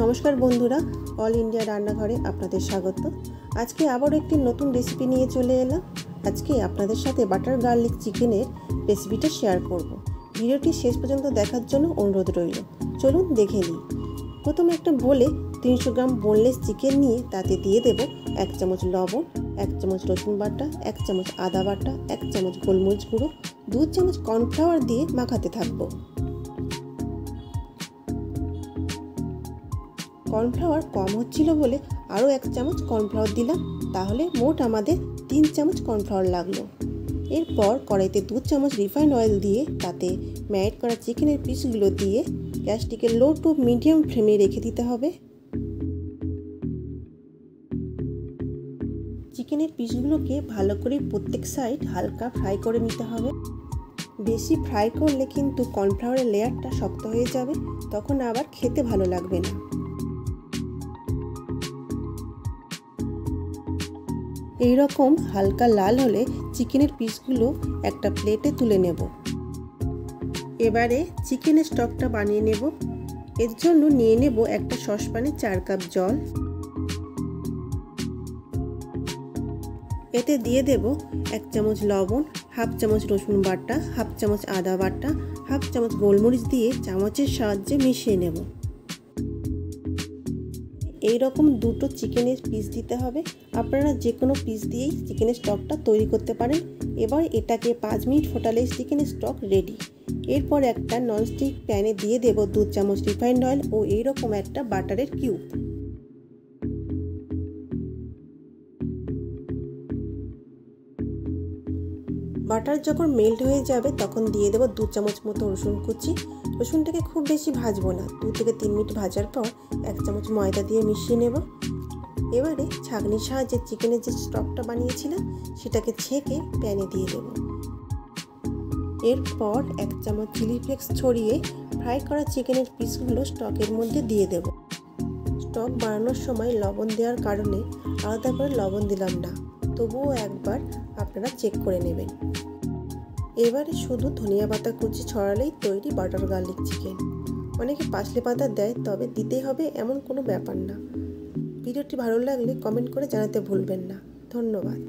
নমস্কার বন্ধুরা, all India রান্নাঘরে আপনাদের স্বাগত। আজকে আবারও একটি নতুন রেসিপি নিয়ে চলে এলাম। আজকে আপনাদের সাথে বাটার গার্লিক চিকেনের রেসিপিটা শেয়ার করব। ভিডিওটি শেষ পর্যন্ত দেখার জন্য অনুরোধ রইল। চলুন দেখে নিই। প্রথমে একটা বলে 300 গ্রাম বোনলেস চিকেন নিয়ে তাতে দিয়ে দেব 1 চামচ লবণ, 1 চামচ রসুন বাটা, 1 চামচ আদা বাটা, 1 চামচ গোলমরিচ গুঁড়ো, 2 চামচ কর্নফ্লাওয়ার দিয়ে মাখাতে থাকবো। কর্নফ্লাওয়ার কম হচ্ছিল বলে আরও 1 চামচ কর্নফ্লাওয়ার দিলাম, তাহলে মোট আমাদের 3 চামচ কর্নফ্লাওয়ার লাগলো। এরপর কড়াইতে 2 চামচ রিফাইন্ড অয়েল দিয়ে তাতে ম্যারিনেট করা চিকেনের পিসগুলো দিয়ে গ্যাসটিকে লো টু মিডিয়াম ফ্লেমে রেখে দিতে হবে। চিকেনের পিসগুলোকে ভালো করে প্রত্যেক সাইড হালকা ফ্রাই করে নিতে হবে। বেশি ফ্রাই করলে কিন্তু কর্নফ্লাওয়ারের লেয়ারটা শক্ত হয়ে যাবে, তখন আবার খেতে ভালো লাগবে না। এই রকম হালকা লাল হলে চিকেনের পিসগুলো একটা প্লেটে তুলে নেব। এবারে চিকেনের স্টকটা বানিয়ে নেব। এর জন্য নিয়ে নেব একটা সসপ্যানে 4 কাপ জল। এতে দিয়ে দেব 1 চামচ লবণ, হাফ চামচ রসুন বাটা, হাফ চামচ আদা বাটা, হাফ চামচ গোলমরিচ দিয়ে চামচের সাহায্যে মিশিয়ে নেব। এই রকম দুটো চিকেনের পিস দিতে হবে। আপনারা যে কোনো পিস দিয়েই চিকেনের স্টকটা তৈরি করতে পারেন। এবার এটাকে 5 মিনিট ফোটালেই চিকেনের স্টক রেডি। এরপর একটা ননস্টিক প্যানে দিয়ে দেব 2 চামচ রিফাইন্ড অয়েল ও এইরকম একটা বাটারের কিউব। বাটার যখন মেল্ট হয়ে যাবে তখন দিয়ে দেব 2 চামচ মতো রসুন কুচি। রসুনটাকে খুব বেশি ভাজবো না, 2 থেকে 3 মিনিট ভাজার পর 1 চামচ ময়দা দিয়ে মিশিয়ে নেব। এবারে ছাঁকনির সাহায্যে চিকেনের যে স্টকটা বানিয়েছিলাম সেটাকে ছেঁকে প্যানে দিয়ে দেব। এরপর 1 চামচ চিলি ফ্লেক্স ছড়িয়ে ফ্রাই করা চিকেনের পিসগুলো স্টকের মধ্যে দিয়ে দেব। স্টক বানানোর সময় লবণ দেওয়ার কারণে আলাদা করে লবণ দিলাম না, তবুও একবার আপনারা চেক করে নেবেন। এবারে শুধু ধনিয়া পাতা কুচি ছড়ালেই তৈরি বাটার গার্লিক চিকেন। অনেকে পার্সলে পাতা দেয়, তবে দিতেই হবে এমন কোনো ব্যাপার না। ভিডিওটি ভালো লাগলে কমেন্ট করে জানাতে ভুলবেন না। ধন্যবাদ।